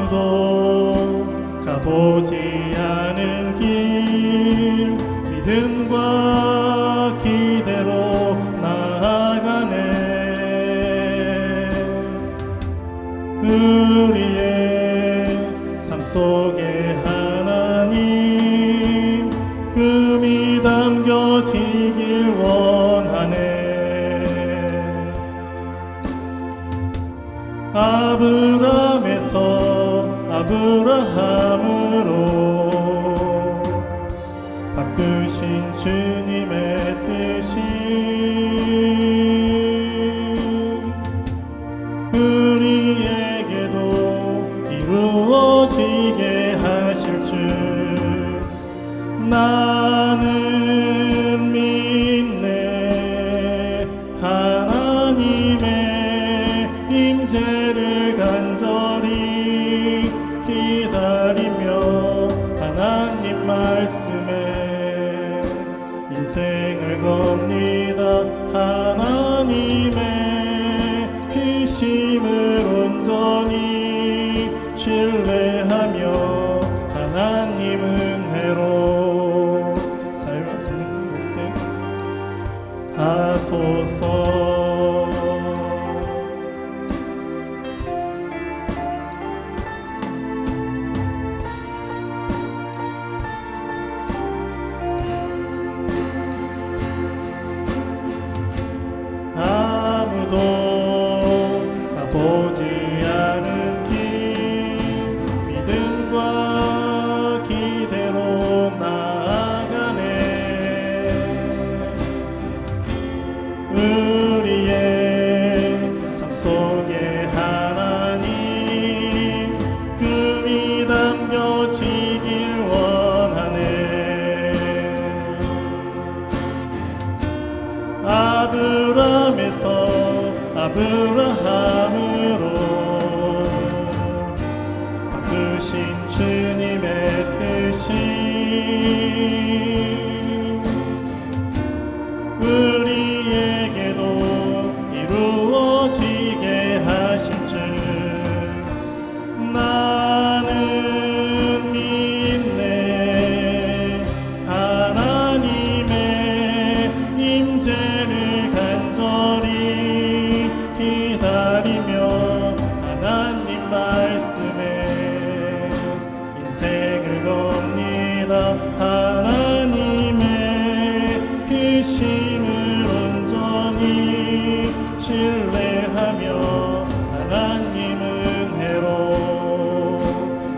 아무도 가보지 않은 길 믿음과 기대로 나아가네. 우리의 삶 속에 하나님 금이 담겨지길 원하네. 아브라함에서 아브라함으로 바꾸신 주님의 뜻이 우리에게도 이루어지게 하실 줄 나는 믿네. 하나님의 임재를 간절히 기다리며 하나님 말씀에 인생을 겁니다. 하나님의 크심을 온전히 신뢰하며 하나님 은혜로 삶을 행복되게 하소서. 아무도 가보지 않은 길 믿음과 기대로 나아가네. 우리의 삶 속에 하나님 금이 담겨지길 원하네. 아브라함으로 바꾸신 주님의 뜻이 우리에게도 이루어지게 하실 줄 나는 믿네. 하나님의 임재를 간절히 기다리며 하나님 말씀에 인생을 겁니다. 하나님의 크심을 온전히 신뢰하며 하나님 은혜로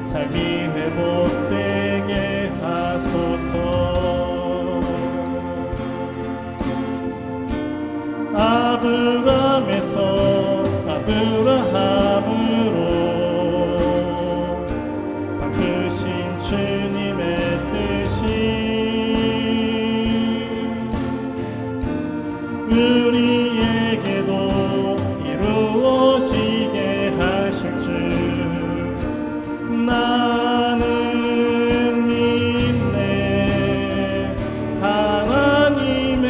삶이 회복되게 하소서. 아브라함에서 아브라함으로 바꾸신 주님의 뜻이 우리에게도 이루어지게 하실 줄 나는 믿네. 하나님의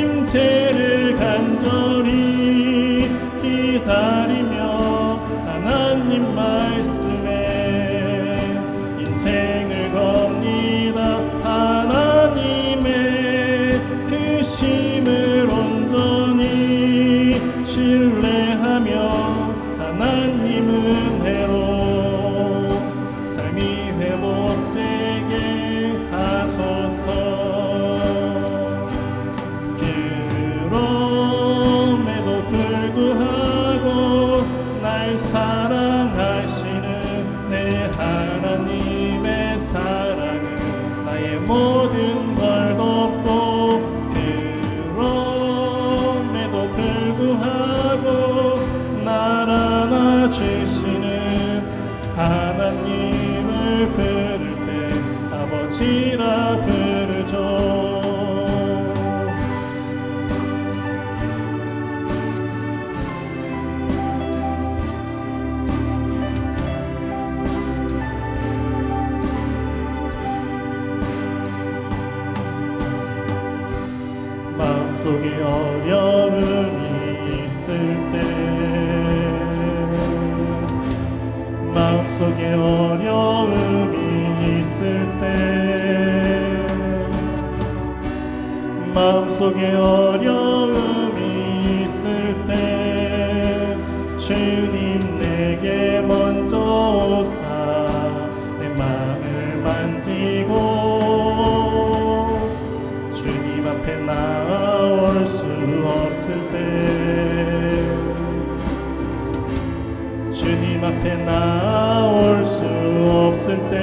임재를 간절히 기다리며 하나님 말씀에 인생을 겁니다. 하나님의 크심을 온전히 신뢰하며 하나님 은혜로 삶이 회복되게 하소서. 그럼에도 불구하고 날 사랑하시는 내 하나님의 사랑은 나의 모든 걸 덮고 그럼에도 불구하고 날 안아주시는 하나님을 부를 때 아버지라 부르죠. 마음속에 어려움이 있을 때 마음속에 어려움이 있을 때 마음속에 어려움이 있을 때 주님 내게 먼저 오사 내 마음을 만지고 주님 앞에 나올 수 없을 때 주님 앞에 나올 수 없을 때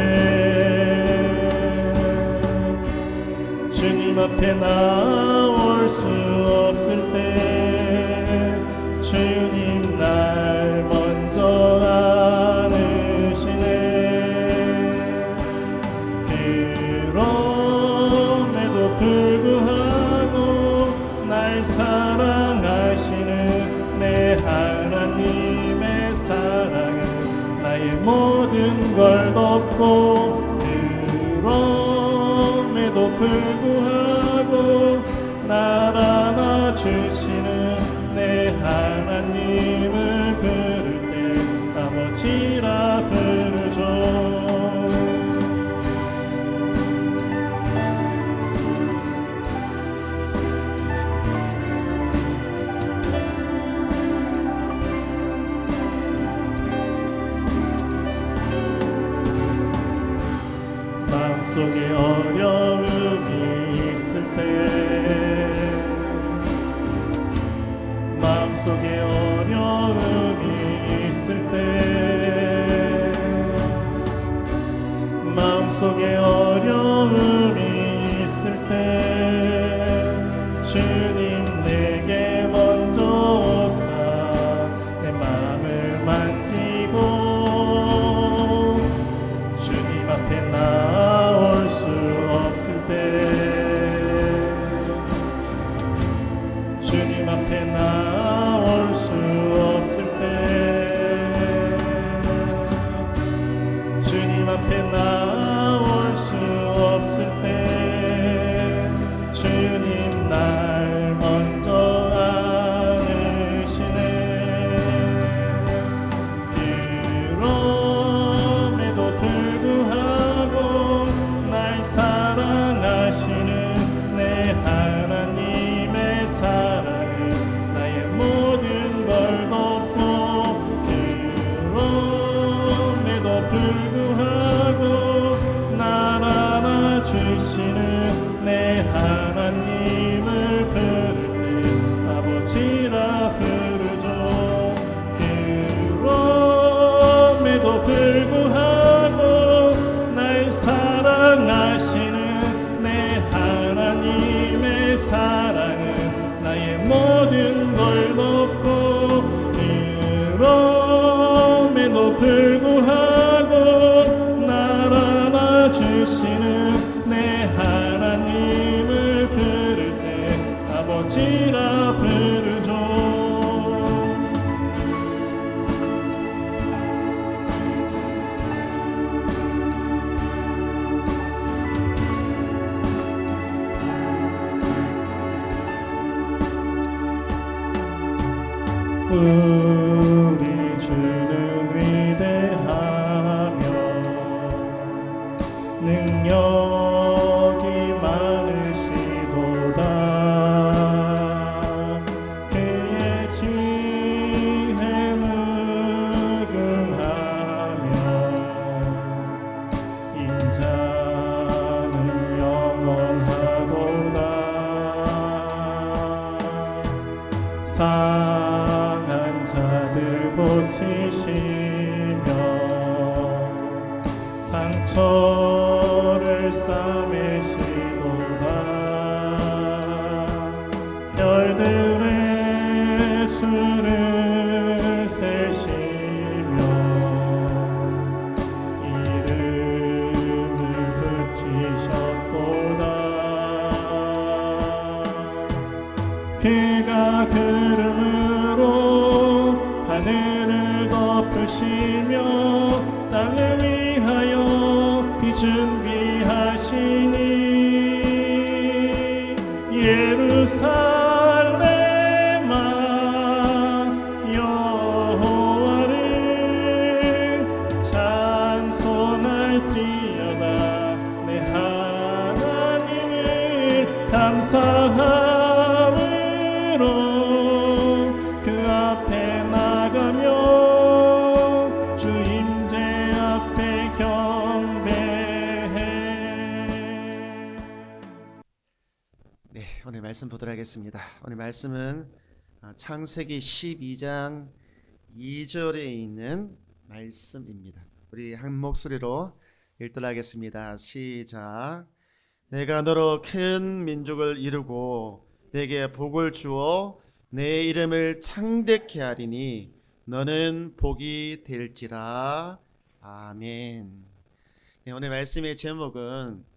주님 앞에 나올 수 없을 때 주님 날 먼저 안으시네. 그럼에도 불구하고 날 사랑하시는 내 하나님의 사랑은 나의 모든 걸 덮고 그럼에도 불구하고 날 안아주시는 내 하나님을 부를 때 아버지라 부르죠. 마음속에 어려움이 있을 때 마음속에 어려움이 있을 때 마음속에 어려움이 있을 때 주님 내게 먼저 오사 내 마음을 만지고 주님 앞에 나올 수 없을 때 주님 앞에 나올 수 없을 때 주님 앞에 나올 수 없을 때 주님 날 먼저 안으시네. 그럼에도 불구하고 날 사랑하시는 내 하나님의 사랑은 나의 모든 걸 덮고 그럼에도 불구하고 날 안아주시는 내 하나님을 부를 때 아버지라 부르죠. 그럼에도 불구하고 날 사랑하시는 내 하나님의 사랑은 나의 모든 걸 덮고 그럼에도 불구하고 날 안아주시는 내 하나님을 부를 때 아버지라 부르죠. 우리 주는 위대하며 능력이 많으시도다. 그의 지혜 무궁하며 인자는 영원하도다. 상한 자들 고치시며 상처를 싸매시도다. 별들의 수를 세시며 이름을 붙이셨도다. 그가 구름으로 하늘을 덮으시며 땅을 위하여 비 준비하시니 예루살렘아 여호와를 찬양하라. 말씀 보도록 하겠습니다. 오늘 말씀은 창세기 12장 2절에 있는 말씀입니다. 우리 한 목소리로 읽도록 하겠습니다. 시작. 내가 너로 큰 민족을 이루고 내게 복을 주어 내 이름을 창대케 하리니 너는 복이 될지라. 아멘. 네, 오늘 말씀의 제목은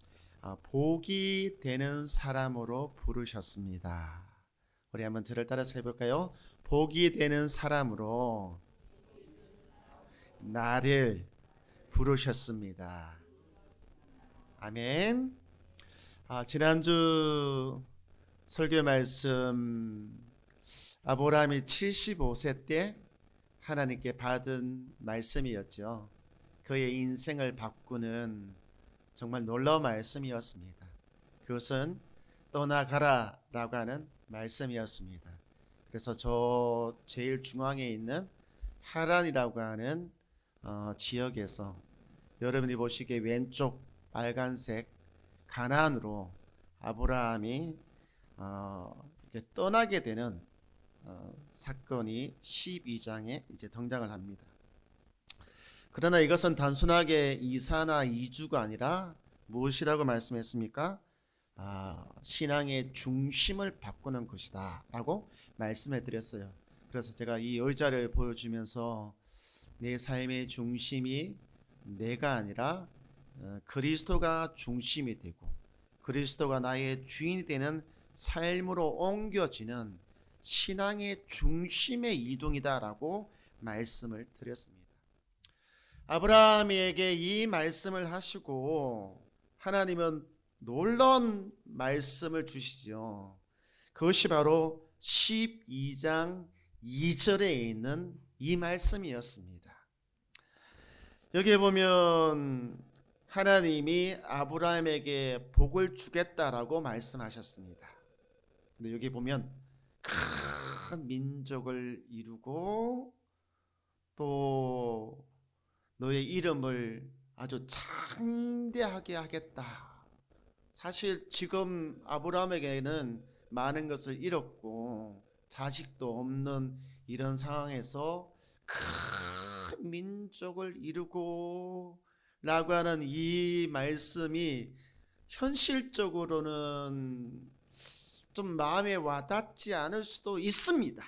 복이 되는 사람으로 부르셨습니다. 우리 한번 저를 따라서 해볼까요? 복이 되는 사람으로 나를 부르셨습니다. 아멘. 지난주 설교 말씀, 아브라함이 75세 때 하나님께 받은 말씀이었죠. 그의 인생을 바꾸는 정말 놀라운 말씀이었습니다. 그것은 떠나가라 라고 하는 말씀이었습니다. 그래서 저 제일 중앙에 있는 하란이라고 하는 지역에서 여러분이 보시기에 왼쪽 빨간색 가나안으로 아브라함이 이렇게 떠나게 되는 사건이 12장에 이제 등장을 합니다. 그러나 이것은 단순하게 이사나 이주가 아니라 무엇이라고 말씀했습니까? 신앙의 중심을 바꾸는 것이다 라고 말씀해 드렸어요. 그래서 제가 이 의자를 보여주면서 내 삶의 중심이 내가 아니라 그리스도가 중심이 되고 그리스도가 나의 주인이 되는 삶으로 옮겨지는 신앙의 중심의 이동이다 라고 말씀을 드렸습니다. 아브라함에게 이 말씀을 하시고 하나님은 놀라운 말씀을 주시죠. 그것이 바로 12장 2절에 있는 이 말씀이었습니다. 여기에 보면 하나님이 아브라함에게 복을 주겠다라고 말씀하셨습니다. 근데 여기 보면 큰 민족을 이루고 또 너의 이름을 아주 창대하게 하겠다. 사실 지금 아브라함에게는 많은 것을 잃었고 자식도 없는 이런 상황에서 큰 민족을 이루고 라고 하는 이 말씀이 현실적으로는 좀 마음에 와닿지 않을 수도 있습니다.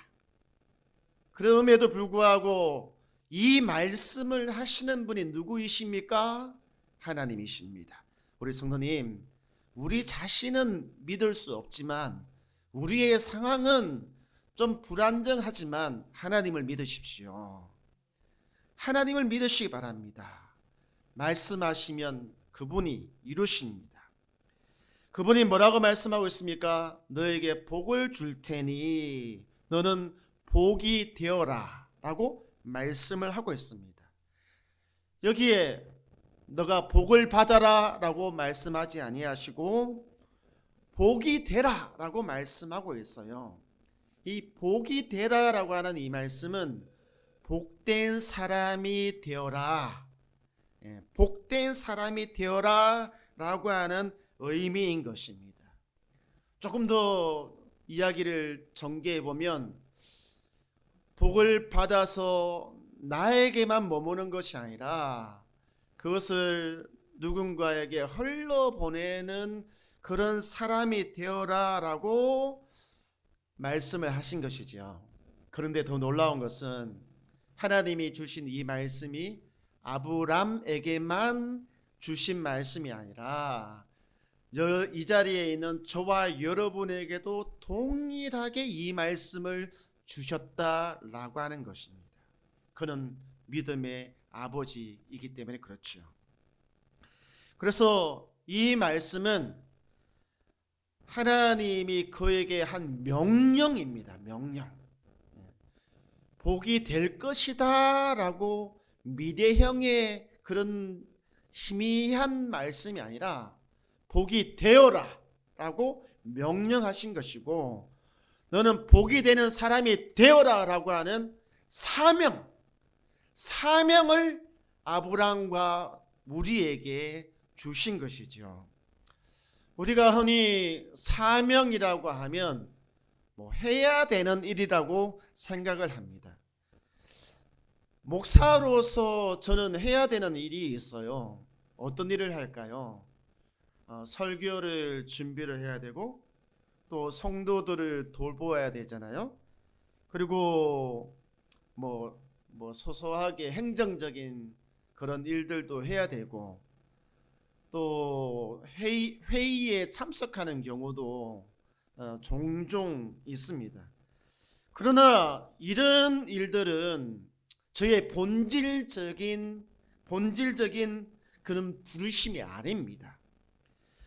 그럼에도 불구하고 이 말씀을 하시는 분이 누구이십니까? 하나님이십니다. 우리 성도님, 우리 자신은 믿을 수 없지만 우리의 상황은 좀 불안정하지만 하나님을 믿으십시오. 하나님을 믿으시기 바랍니다. 말씀하시면 그분이 이루십니다. 그분이 뭐라고 말씀하고 있습니까? 너에게 복을 줄 테니 너는 복이 되어라 라고 말씀을 하고 있습니다. 여기에 너가 복을 받아라 라고 말씀하지 아니하시고 복이 되라 라고 말씀하고 있어요. 이 복이 되라 라고 하는 이 말씀은 복된 사람이 되어라, 복된 사람이 되어라 라고 하는 의미인 것입니다. 조금 더 이야기를 전개해 보면 복을 받아서 나에게만 머무는 것이 아니라 그것을 누군가에게 흘러보내는 그런 사람이 되어라 라고 말씀을 하신 것이죠. 그런데 더 놀라운 것은 하나님이 주신 이 말씀이 아브람에게만 주신 말씀이 아니라 이 자리에 있는 저와 여러분에게도 동일하게 이 말씀을 주셨다라고 하는 것입니다. 그는 믿음의 아버지이기 때문에 그렇죠. 그래서 이 말씀은 하나님이 그에게 한 명령입니다. 명령. 복이 될 것이다 라고 미래형의 그런 희미한 말씀이 아니라 복이 되어라 라고 명령하신 것이고 너는 복이 되는 사람이 되어라 라고 하는 사명을 아브람과 우리에게 주신 것이죠. 우리가 흔히 사명이라고 하면 해야 되는 일이라고 생각을 합니다. 목사로서 저는 해야 되는 일이 있어요. 어떤 일을 할까요? 설교를 준비를 해야 되고 또 성도들을 돌보아야 되잖아요. 그리고 소소하게 행정적인 그런 일들도 해야 되고 또 회의에 참석하는 경우도 종종 있습니다. 그러나 이런 일들은 저의 본질적인 그런 부르심이 아닙니다.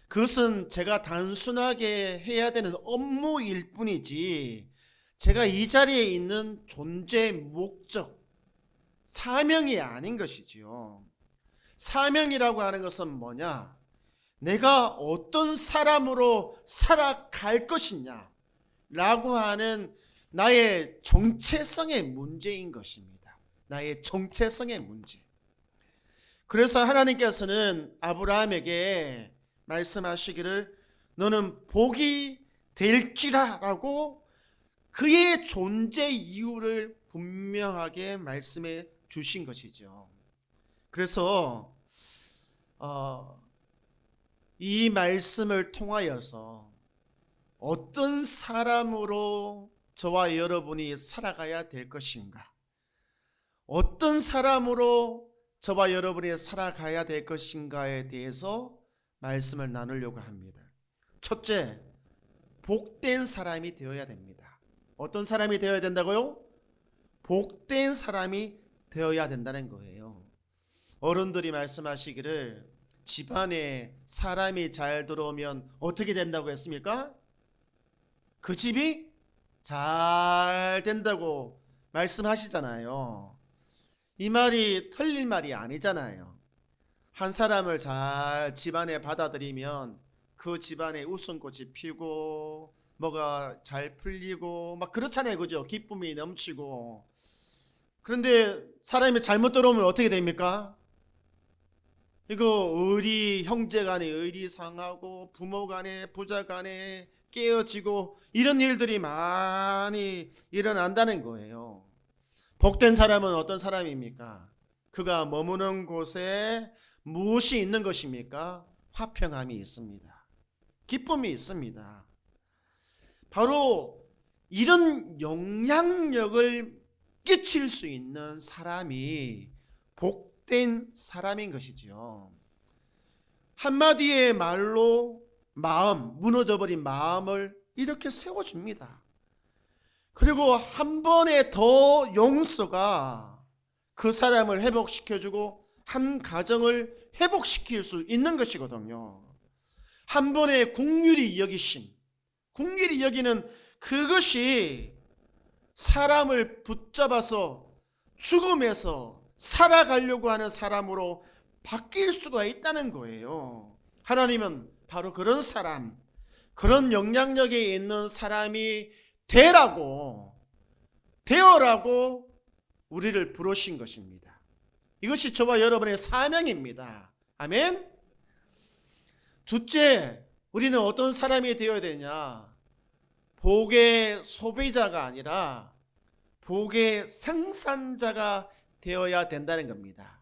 그것은 제가 단순하게 해야 되는 업무일 뿐이지 제가 이 자리에 있는 존재 목적, 사명이 아닌 것이지요. 사명이라고 하는 것은 뭐냐? 내가 어떤 사람으로 살아갈 것이냐 라고 하는 나의 정체성의 문제인 것입니다. 나의 정체성의 문제. 그래서 하나님께서는 아브라함에게 말씀하시기를 너는 복이 될지라 라고 그의 존재 이유를 분명하게 말씀해 주신 것이죠. 그래서 이 말씀을 통하여서 어떤 사람으로 저와 여러분이 살아가야 될 것인가, 어떤 사람으로 저와 여러분이 살아가야 될 것인가에 대해서 말씀을 나누려고 합니다. 첫째, 복된 사람이 되어야 됩니다. 어떤 사람이 되어야 된다고요? 복된 사람이 되어야 된다는 거예요. 어른들이 말씀하시기를 집안에 사람이 잘 들어오면 어떻게 된다고 했습니까? 그 집이 잘 된다고 말씀하시잖아요. 이 말이 틀린 말이 아니잖아요. 한 사람을 잘 집안에 받아들이면 그 집안에 웃음꽃이 피고 뭐가 잘 풀리고 막 그렇잖아요. 그죠? 기쁨이 넘치고. 그런데 사람이 잘못 들어오면 어떻게 됩니까? 이거 형제 간에 의리 상하고 부모 간에 부자 간에 깨어지고 이런 일들이 많이 일어난다는 거예요. 복된 사람은 어떤 사람입니까? 그가 머무는 곳에 무엇이 있는 것입니까? 화평함이 있습니다. 기쁨이 있습니다. 바로 이런 영향력을 끼칠 수 있는 사람이 복된 사람인 것이지요. 한마디의 말로 무너져버린 마음을 이렇게 세워줍니다. 그리고 한 번에 더 용서가 그 사람을 회복시켜주고 한 가정을 회복시킬 수 있는 것이거든요. 한 번에 긍휼히 여기는 그것이 사람을 붙잡아서 죽음에서 살아가려고 하는 사람으로 바뀔 수가 있다는 거예요. 하나님은 바로 그런 사람, 그런 영향력에 있는 사람이 되어라고 우리를 부르신 것입니다. 이것이 저와 여러분의 사명입니다. 아멘. 둘째, 우리는 어떤 사람이 되어야 되냐? 복의 소비자가 아니라 복의 생산자가 되어야 된다는 겁니다.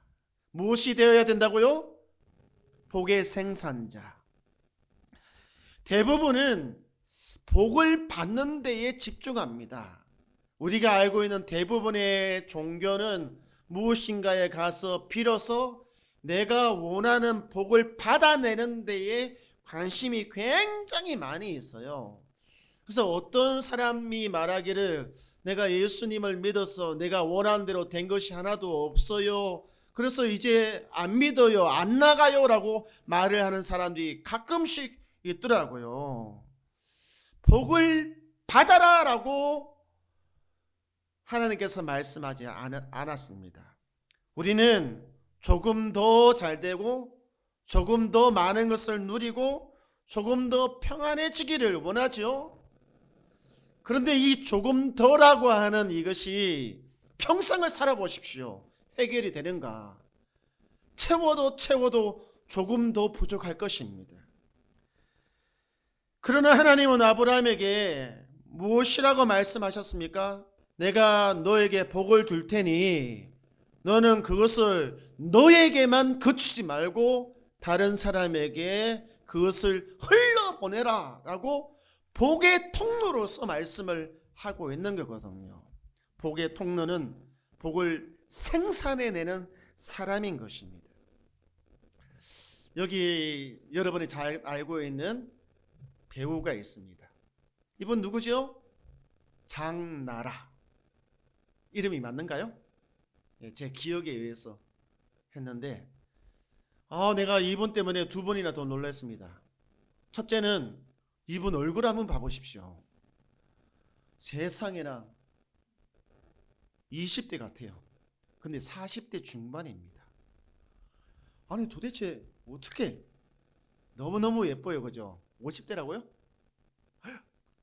무엇이 되어야 된다고요? 복의 생산자. 대부분은 복을 받는 데에 집중합니다. 우리가 알고 있는 대부분의 종교는 무엇인가에 가서 빌어서 내가 원하는 복을 받아내는 데에 관심이 굉장히 많이 있어요. 그래서 어떤 사람이 말하기를 내가 예수님을 믿어서 내가 원하는 대로 된 것이 하나도 없어요. 그래서 이제 안 믿어요, 안 나가요 라고 말을 하는 사람들이 가끔씩 있더라고요. 복을 받아라 라고 하나님께서 말씀하지 않았습니다. 우리는 조금 더 잘되고 조금 더 많은 것을 누리고 조금 더 평안해지기를 원하죠. 그런데 이 조금 더라고 하는 이것이 평생을 살아보십시오. 해결이 되는가? 채워도 조금 더 부족할 것입니다. 그러나 하나님은 아브라함에게 무엇이라고 말씀하셨습니까? 내가 너에게 복을 줄 테니 너는 그것을 너에게만 그치지 말고 다른 사람에게 그것을 흘려보내라 라고 복의 통로로서 말씀을 하고 있는 거거든요. 복의 통로는 복을 생산해내는 사람인 것입니다. 여기 여러분이 잘 알고 있는 배우가 있습니다. 이분 누구죠? 장나라. 이름이 맞는가요? 제 기억에 의해서 했는데 내가 이분 때문에 두 번이나 더 놀랐습니다. 첫째는 이분 얼굴 한번 봐보십시오. 세상에나 20대 같아요. 근데 40대 중반입니다. 아니 도대체 어떻게 너무너무 예뻐요. 그죠? 50대라고요?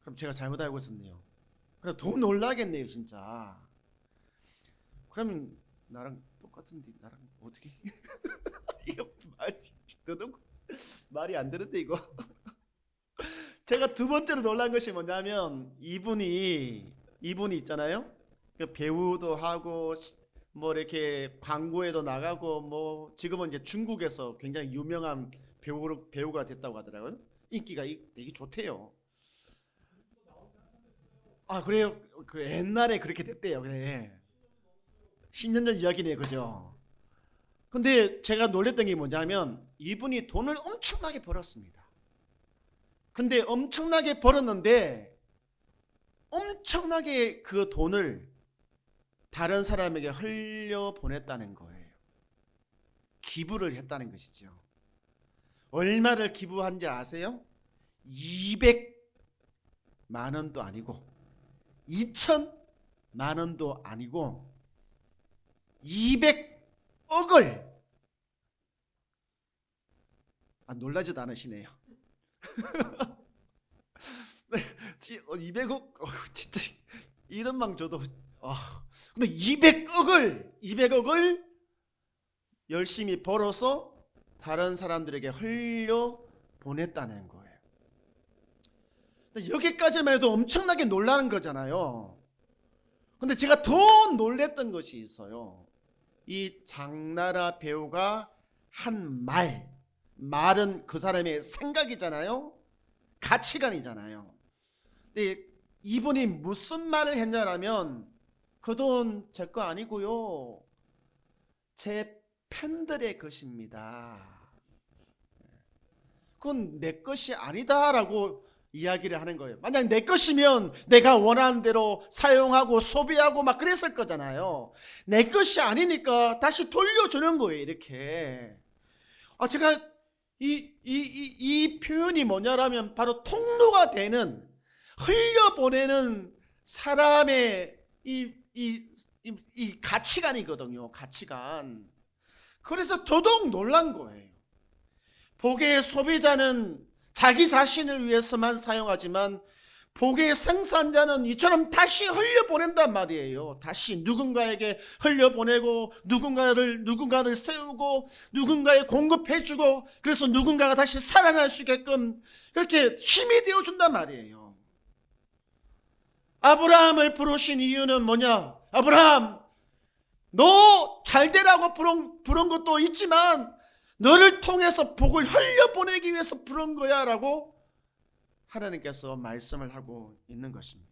그럼 제가 잘못 알고 있었네요. 그럼 더 놀라겠네요 진짜. 그러면 나랑 똑같은데 나랑 어떻게 이거 말이 안 되는데 이거. 제가 두 번째로 놀란 것이 뭐냐면 이분이 있잖아요. 배우도 하고 뭐 이렇게 광고에도 나가고 뭐 지금은 이제 중국에서 굉장히 유명한 배우가 됐다고 하더라고요. 인기가 되게 좋대요. 아 그래요? 그 옛날에 그렇게 됐대요. 그래. 10년 전 이야기네요. 그죠? 근데 제가 놀랬던 게 뭐냐면 이분이 돈을 엄청나게 벌었습니다. 근데 엄청나게 벌었는데 엄청나게 그 돈을 다른 사람에게 흘려보냈다는 거예요. 기부를 했다는 것이죠. 얼마를 기부한지 아세요? 200만 원도 아니고 2천만 원도 아니고 200억을 놀라지도 않으시네요. 200억 진짜 이런망 줘도 근데 200억을 열심히 벌어서 다른 사람들에게 흘려 보냈다는 거예요. 근데 여기까지만 해도 엄청나게 놀라는 거잖아요. 근데 제가 더 놀랬던 것이 있어요. 이 장나라 배우가 한 말은 그 사람의 생각이잖아요. 가치관이잖아요. 근데 이분이 무슨 말을 했냐라면 그 돈 제 거 아니고요. 제 팬들의 것입니다. 그건 내 것이 아니다라고 이야기를 하는 거예요. 만약 내 것이면 내가 원하는 대로 사용하고 소비하고 막 그랬을 거잖아요. 내 것이 아니니까 다시 돌려주는 거예요. 이렇게. 제가 이 표현이 뭐냐라면 바로 통로가 되는 흘려보내는 사람의 이 가치관이거든요. 가치관. 그래서 더더욱 놀란 거예요. 복의 소비자는 자기 자신을 위해서만 사용하지만 복의 생산자는 이처럼 다시 흘려보낸단 말이에요. 다시 누군가에게 흘려보내고 누군가를 세우고 누군가에 공급해주고 그래서 누군가가 다시 살아날 수 있게끔 그렇게 힘이 되어준단 말이에요. 아브라함을 부르신 이유는 뭐냐? 아브라함, 너 잘되라고 부른 것도 있지만 너를 통해서 복을 흘려보내기 위해서 부른 거야 라고 하나님께서 말씀을 하고 있는 것입니다.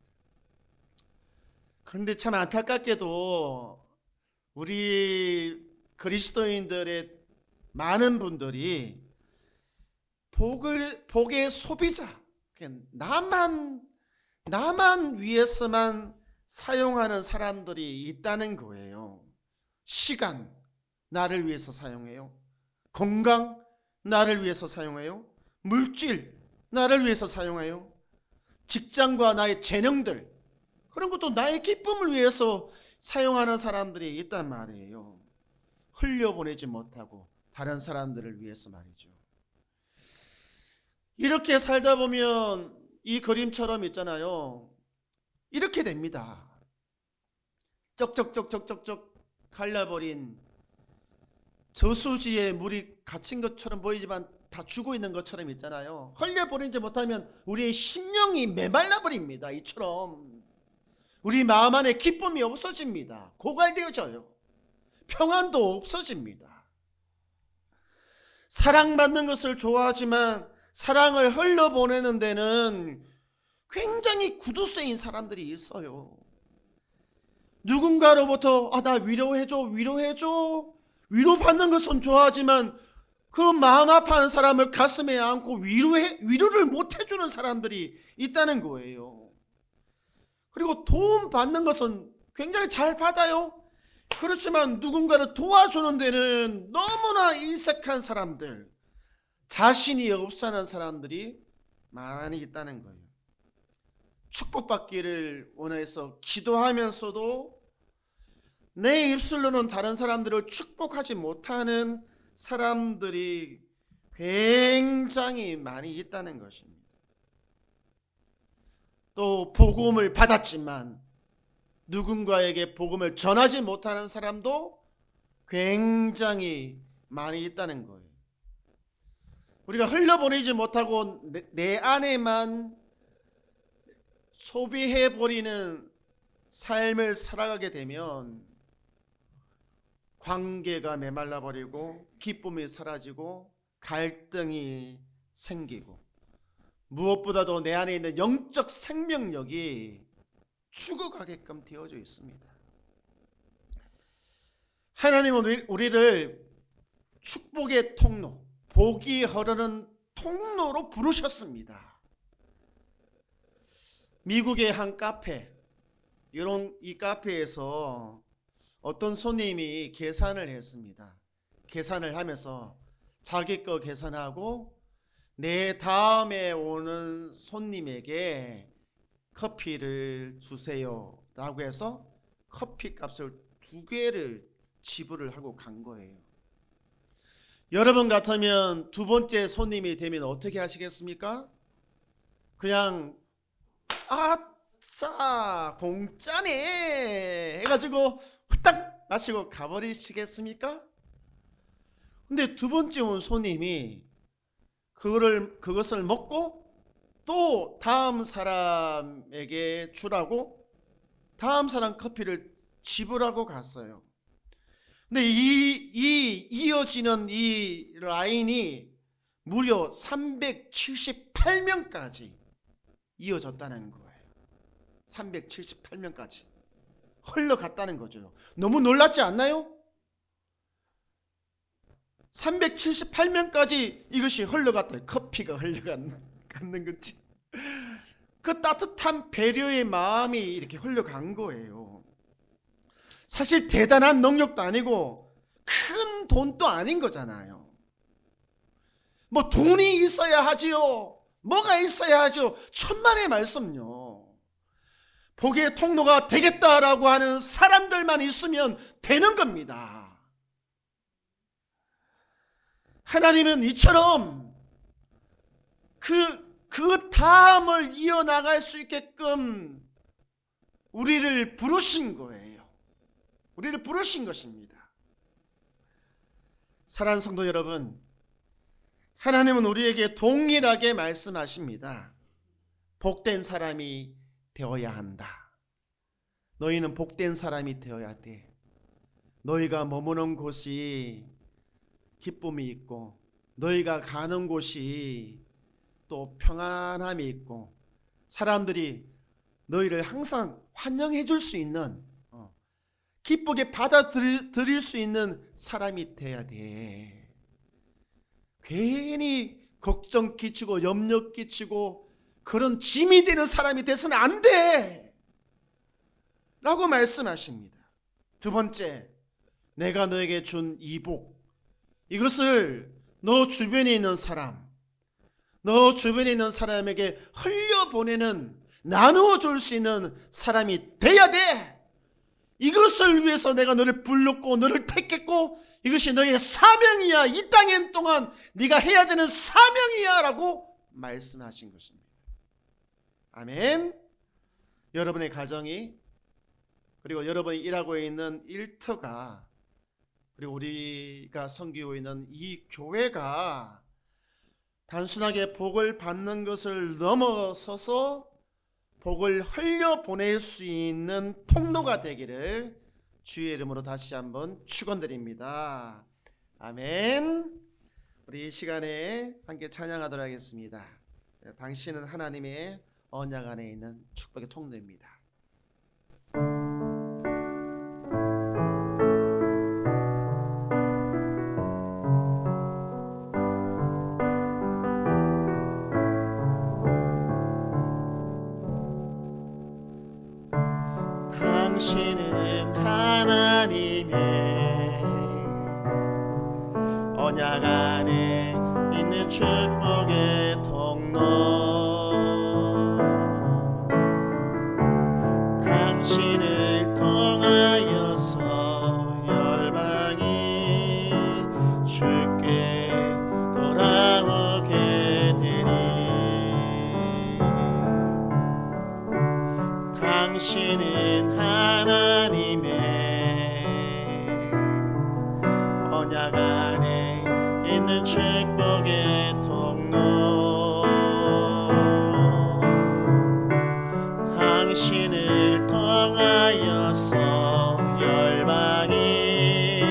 그런데 참 안타깝게도 우리 그리스도인들의 많은 분들이 복의 소비자, 나만 위해서만 사용하는 사람들이 있다는 거예요. 시간, 나를 위해서 사용해요. 건강, 나를 위해서 사용해요. 물질, 나를 위해서 사용해요. 직장과 나의 재능들, 그런 것도 나의 기쁨을 위해서 사용하는 사람들이 있단 말이에요. 흘려보내지 못하고 다른 사람들을 위해서 말이죠. 이렇게 살다 보면 이 그림처럼 있잖아요. 이렇게 됩니다. 쩍쩍쩍쩍쩍쩍 갈라버린 저수지에 물이 갇힌 것처럼 보이지만 다 죽어 있는 것처럼 있잖아요. 흘려보내지 못하면 우리의 심령이 메말라 버립니다. 이처럼 우리 마음 안에 기쁨이 없어집니다. 고갈되어져요. 평안도 없어집니다. 사랑받는 것을 좋아하지만 사랑을 흘려보내는 데는 굉장히 구두쇠인 사람들이 있어요. 누군가로부터 나 위로해줘 위로받는 것은 좋아하지만 그 마음 아파하는 사람을 가슴에 안고 위로를 못 해주는 사람들이 있다는 거예요. 그리고 도움 받는 것은 굉장히 잘 받아요. 그렇지만 누군가를 도와주는 데는 너무나 인색한 사람들, 자신이 없어하는 사람들이 많이 있다는 거예요. 축복받기를 원해서 기도하면서도 내 입술로는 다른 사람들을 축복하지 못하는 사람들이 굉장히 많이 있다는 것입니다. 또 복음을 받았지만 누군가에게 복음을 전하지 못하는 사람도 굉장히 많이 있다는 거예요. 우리가 흘려보내지 못하고 내 안에만 소비해버리는 삶을 살아가게 되면 관계가 메말라버리고 기쁨이 사라지고 갈등이 생기고 무엇보다도 내 안에 있는 영적 생명력이 죽어가게끔 되어져 있습니다. 하나님은 우리를 축복의 통로, 복이 흐르는 통로로 부르셨습니다. 미국의 한 카페, 이 카페에서 어떤 손님이 계산을 했습니다. 계산을 하면서 자기 거 계산하고 내 다음에 오는 손님에게 커피를 주세요 라고 해서 커피 값을 2개를 지불을 하고 간 거예요. 여러분 같으면 두 번째 손님이 되면 어떻게 하시겠습니까? 그냥 아싸 공짜네 해가지고 후딱 마시고 가버리시겠습니까? 근데 두 번째 온 손님이 그것을 먹고 또 다음 사람에게 주라고 다음 사람 커피를 지불하고 갔어요. 근데 이어지는 이 라인이 무려 378명까지 이어졌다는 거예요. 378명까지 흘러갔다는 거죠. 너무 놀랍지 않나요? 378명까지 이것이 흘러갔다. 커피가 흘러갔는 거지. 그 따뜻한 배려의 마음이 이렇게 흘러간 거예요. 사실 대단한 능력도 아니고 큰 돈도 아닌 거잖아요. 뭐 돈이 있어야 하지요. 뭐가 있어야 하죠. 천만의 말씀요. 복의 통로가 되겠다라고 하는 사람들만 있으면 되는 겁니다. 하나님은 이처럼 그 다음을 이어나갈 수 있게끔 우리를 부르신 거예요. 우리를 부르신 것입니다. 사랑하는 성도 여러분, 하나님은 우리에게 동일하게 말씀하십니다. 복된 사람이 되어야 한다. 너희는 복된 사람이 되어야 돼. 너희가 머무는 곳이 기쁨이 있고 너희가 가는 곳이 또 평안함이 있고 사람들이 너희를 항상 환영해 줄 수 있는 기쁘게 받아들일 수 있는 사람이 돼야 돼. 괜히 걱정 끼치고 염려 끼치고 그런 짐이 되는 사람이 돼서는 안 돼 라고 말씀하십니다. 두 번째, 내가 너에게 준 이 복, 이것을 너 주변에 있는 사람, 너 주변에 있는 사람에게 흘려보내는, 나누어 줄 수 있는 사람이 돼야 돼. 이것을 위해서 내가 너를 불렀고 너를 택했고 이것이 너의 사명이야. 이 땅엔 동안 네가 해야 되는 사명이야 라고 말씀하신 것입니다. 아멘. 여러분의 가정이, 그리고 여러분이 일하고 있는 일터가, 그리고 우리가 섬기고 있는 이 교회가 단순하게 복을 받는 것을 넘어서서 복을 흘려보낼 수 있는 통로가 되기를 주의 이름으로 다시 한번 축원드립니다. 아멘. 우리 이 시간에 함께 찬양하도록 하겠습니다. 당신은 하나님의 언약 안에 있는 축복의 통로입니다. 당신은 하나님의 언약 안에 있는 축복의 통로, 당신을 통하여서 열방이 주께 돌아오게 되리. 당신은 하나님의 언약 안에 있는 축복의 통로, 당신을 통하여서 열방이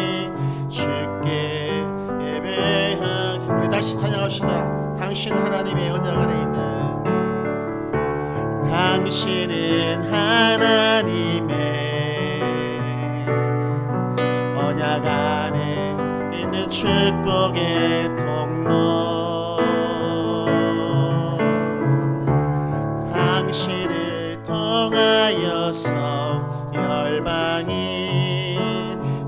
주께 예배하게. 우리 다시 찬양합시다. 당신 하나님의 언약 안에 있는, 당신은 하나님의 언약 안에 있는 축복의 통로, 당신을 통하여서 열방이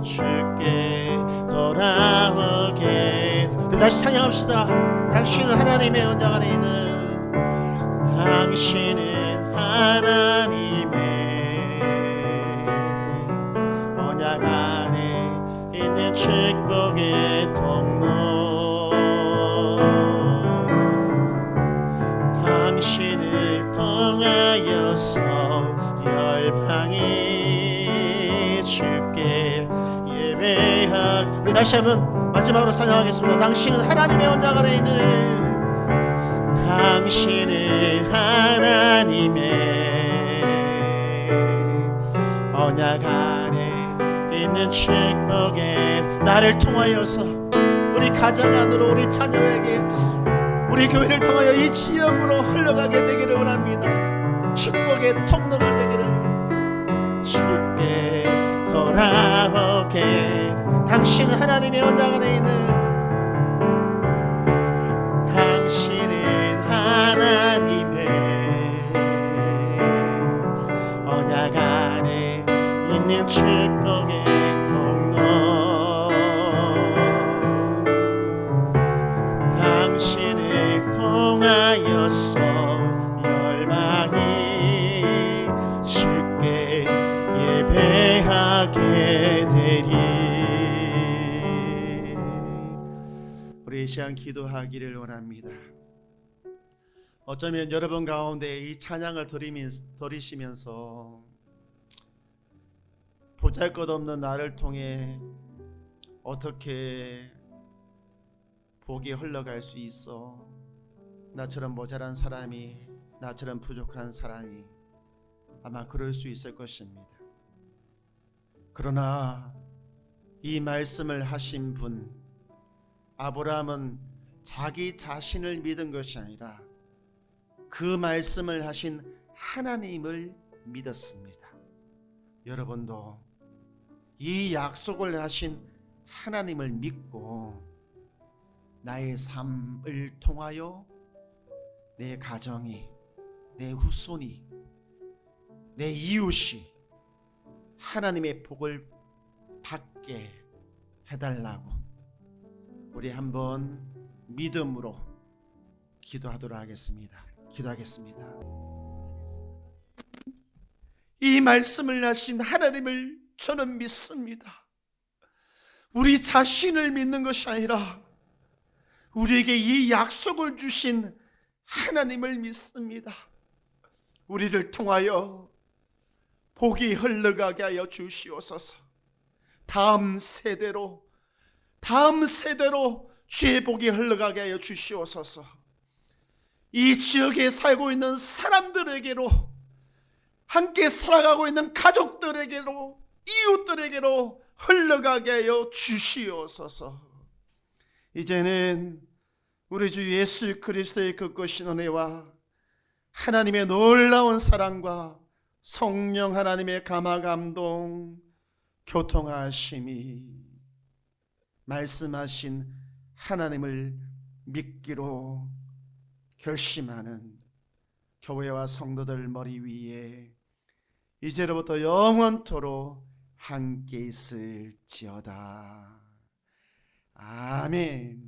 주께 돌아오게. 다시 찬양합시다. 당신은 하나님의 언약 안에 있는, 당신은 하나님의 언약 안에 있는 축복의 통로, 당신을 통하여서 열방이 주께 예배하게. 우리 다시 한번 마지막으로 찬양하겠습니다. 당신은 하나님의 언약 안에 있는, 당신은 하나님의 언약 안에 있는 축복의, 나를 통하여서 우리 가정 안으로, 우리 자녀에게, 우리 교회를 통하여 이 지역으로 흘러가게 되기를 원합니다. 축복의 통로가 되기를 주께 돌아오게. 당신은 하나님의 언약 안에 있는, 당신은 하나님의 언약 안에 있는 축복의 통로, 당신을 통하여서 열방이 주께 예배하게 되리. 우리 이 시간 기도하기를 원합니다. 어쩌면 여러분 가운데 이 찬양을 들으시면서 보잘것없는 나를 통해 어떻게 복이 흘러갈 수 있어, 나처럼 모자란 사람이, 나처럼 부족한 사람이, 아마 그럴 수 있을 것입니다. 그러나 이 말씀을 하신 분 아브라함은 자기 자신을 믿은 것이 아니라 그 말씀을 하신 하나님을 믿었습니다. 여러분도 이 약속을 하신 하나님을 믿고 나의 삶을 통하여 내 가정이, 내 후손이, 내 이웃이 하나님의 복을 받게 해달라고 우리 한번 믿음으로 기도하도록 하겠습니다. 기도하겠습니다. 이 말씀을 하신 하나님을 저는 믿습니다. 우리 자신을 믿는 것이 아니라 우리에게 이 약속을 주신 하나님을 믿습니다. 우리를 통하여 복이 흘러가게 하여 주시옵소서. 다음 세대로 주의 복이 흘러가게 하여 주시옵소서. 이 지역에 살고 있는 사람들에게로, 함께 살아가고 있는 가족들에게로, 이웃들에게로 흘러가게 하여 주시옵소서. 이제는 우리 주 예수 그리스도의 그것인 은혜와 하나님의 놀라운 사랑과 성령 하나님의 감화감동, 교통하심이 말씀하신 하나님을 믿기로 결심하는 교회와 성도들 머리 위에 이제로부터 영원토록 함께 있을지어다. 아멘.